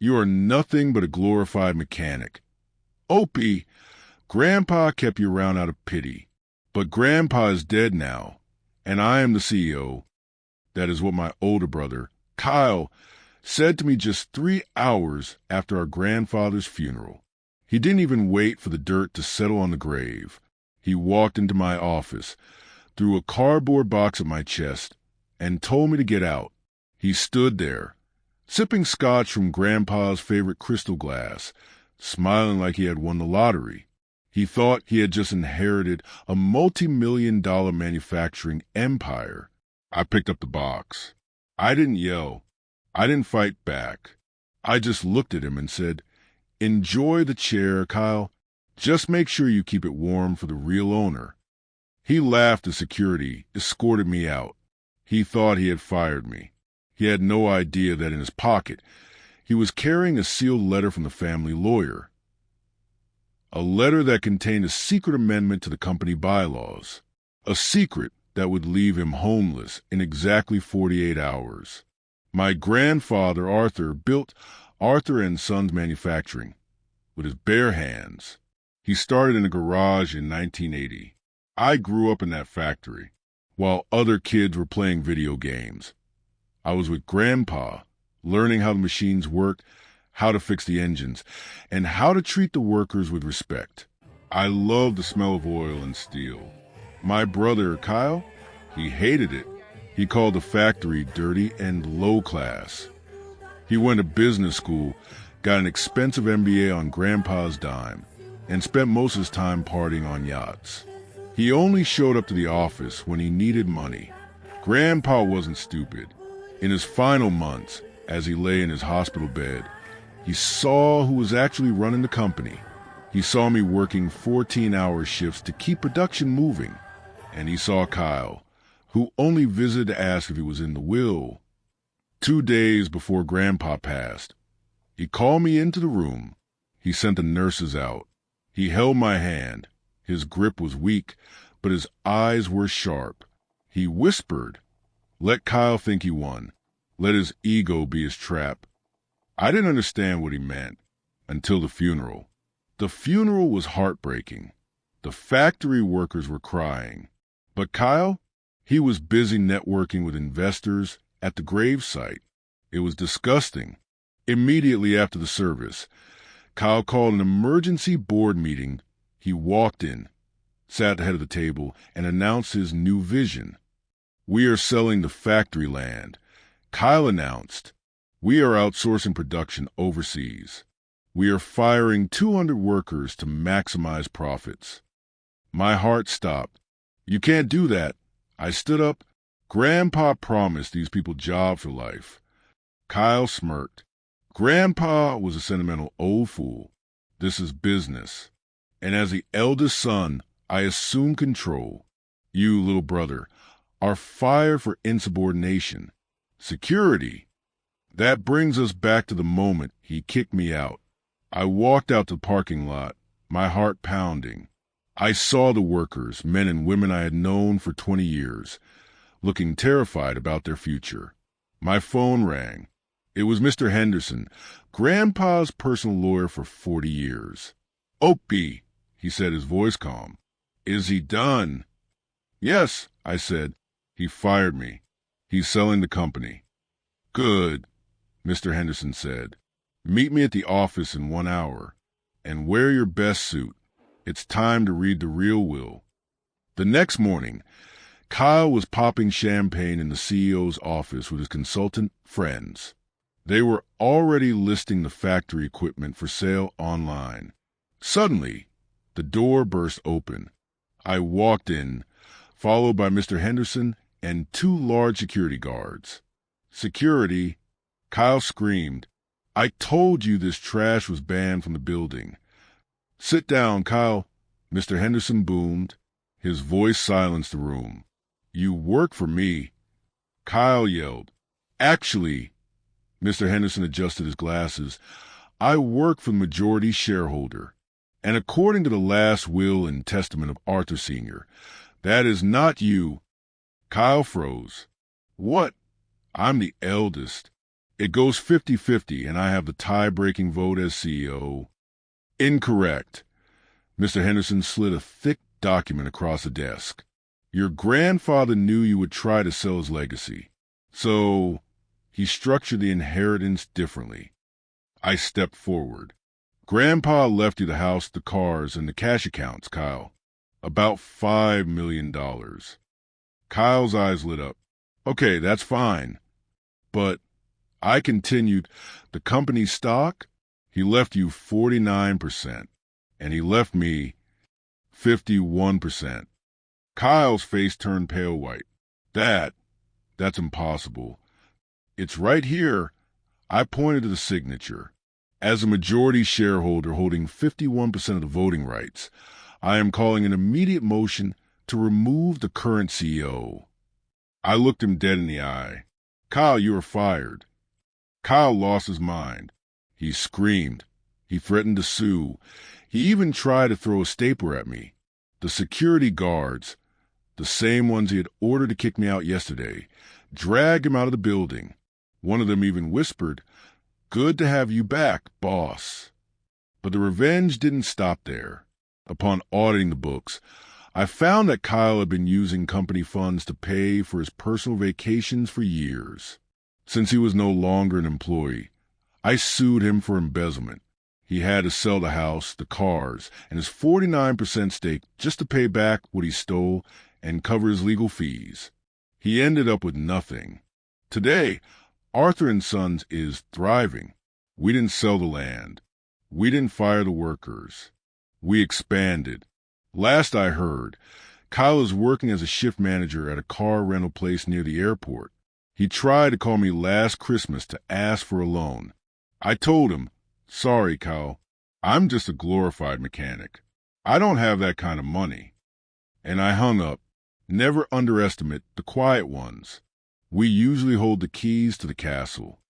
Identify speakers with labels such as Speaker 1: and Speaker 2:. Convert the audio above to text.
Speaker 1: You are nothing but a glorified mechanic. Opie, Grandpa kept you around out of pity. But Grandpa is dead now, and I am the CEO. That is what my older brother, Kyle, said to me just 3 hours after our grandfather's funeral. He didn't even wait for the dirt to settle on the grave. He walked into my office, threw a cardboard box at my chest, and told me to get out. He stood there, sipping scotch from Grandpa's favorite crystal glass, smiling like he had won the lottery. He thought he had just inherited a multi-million-dollar manufacturing empire. I picked up the box. I didn't yell. I didn't fight back. I just looked at him and said, "Enjoy the chair, Kyle. Just make sure you keep it warm for the real owner." He laughed as security escorted me out. He thought he had fired me. He had no idea that in his pocket he was carrying a sealed letter from the family lawyer. A letter that contained a secret amendment to the company bylaws. A secret that would leave him homeless in exactly 48 hours. My grandfather, Arthur, built Arthur & Sons Manufacturing with his bare hands. He started in a garage in 1980. I grew up in that factory, while other kids were playing video games. I was with Grandpa, learning how the machines worked, how to fix the engines, and how to treat the workers with respect. I loved the smell of oil and steel. My brother, Kyle, he hated it. He called the factory dirty and low class. He went to business school, got an expensive MBA on Grandpa's dime, and spent most of his time partying on yachts. He only showed up to the office when he needed money. Grandpa wasn't stupid. In his final months, as he lay in his hospital bed, he saw who was actually running the company. He saw me working 14-hour shifts to keep production moving. And he saw Kyle, who only visited to ask if he was in the will. 2 days before Grandpa passed, he called me into the room. He sent the nurses out. He held my hand. His grip was weak, but his eyes were sharp. He whispered, "Let Kyle think he won. Let his ego be his trap." I didn't understand what he meant until the funeral. The funeral was heartbreaking. The factory workers were crying. But Kyle, he was busy networking with investors at the gravesite. It was disgusting. Immediately after the service, Kyle called an emergency board meeting. He walked in, sat at the head of the table, and announced his new vision. "We are selling the factory land." Kyle announced, "We are outsourcing production overseas. We are firing 200 workers to maximize profits." My heart stopped. "You can't do that." I stood up. "Grandpa promised these people jobs for life." Kyle smirked. "Grandpa was a sentimental old fool. This is business. And as the eldest son, I assume control. You, little brother, are fired for insubordination. Security." That brings us back to the moment he kicked me out. I walked out to the parking lot, my heart pounding. I saw the workers, men and women I had known for 20 years, looking terrified about their future. My phone rang. It was Mr. Henderson, Grandpa's personal lawyer for 40 years. "Opie," he said, his voice calm. "Is he done?" "Yes," I said. "He fired me. He's selling the company." "Good," Mr. Henderson said. "Meet me at the office in 1 hour, and wear your best suit. It's time to read the real will." The next morning, Kyle was popping champagne in the CEO's office with his consultant friends. They were already listing the factory equipment for sale online. Suddenly, the door burst open. I walked in, followed by Mr. Henderson and 2 large security guards. "Security!" Kyle screamed. "I told you this trash was banned from the building." "Sit down, Kyle," Mr. Henderson boomed. His voice silenced the room. "You work for me." Kyle yelled. "Actually," Mr. Henderson adjusted his glasses, "I work for the majority shareholder. And according to the last will and testament of Arthur Sr., that is not you." Kyle froze. "What?" "I'm the eldest. It goes 50-50, and I have the tie-breaking vote as CEO. Incorrect. Mr. Henderson slid a thick document across the desk. Your grandfather knew you would try to sell his legacy, so he structured the inheritance differently. I stepped forward. Grandpa left you the house, the cars, and the cash accounts, Kyle. About $5 million. Kyle's eyes lit up. Okay, that's fine. But I continued, the company's stock? He left you 49%, and he left me 51%. Kyle's face turned pale white. That's impossible. It's right here. I pointed to the signature. As a majority shareholder holding 51% of the voting rights, I am calling an immediate motion to remove the current CEO. I looked him dead in the eye. Kyle, you are fired. Kyle lost his mind. He screamed. He threatened to sue. He even tried to throw a stapler at me. The security guards, the same ones he had ordered to kick me out yesterday, dragged him out of the building. One of them even whispered, "Good to have you back, boss." But the revenge didn't stop there. Upon auditing the books, I found that Kyle had been using company funds to pay for his personal vacations for years. Since he was no longer an employee, I sued him for embezzlement. He had to sell the house, the cars, and his 49% stake just to pay back what he stole and cover his legal fees. He ended up with nothing. Today, Arthur & Sons is thriving. We didn't sell the land. We didn't fire the workers. We expanded. Last I heard, Kyle is working as a shift manager at a car rental place near the airport. He tried to call me last Christmas to ask for a loan. I told him, "Sorry, Kyle, I'm just a glorified mechanic. I don't have that kind of money." And I hung up. Never underestimate the quiet ones. We usually hold the keys to the castle.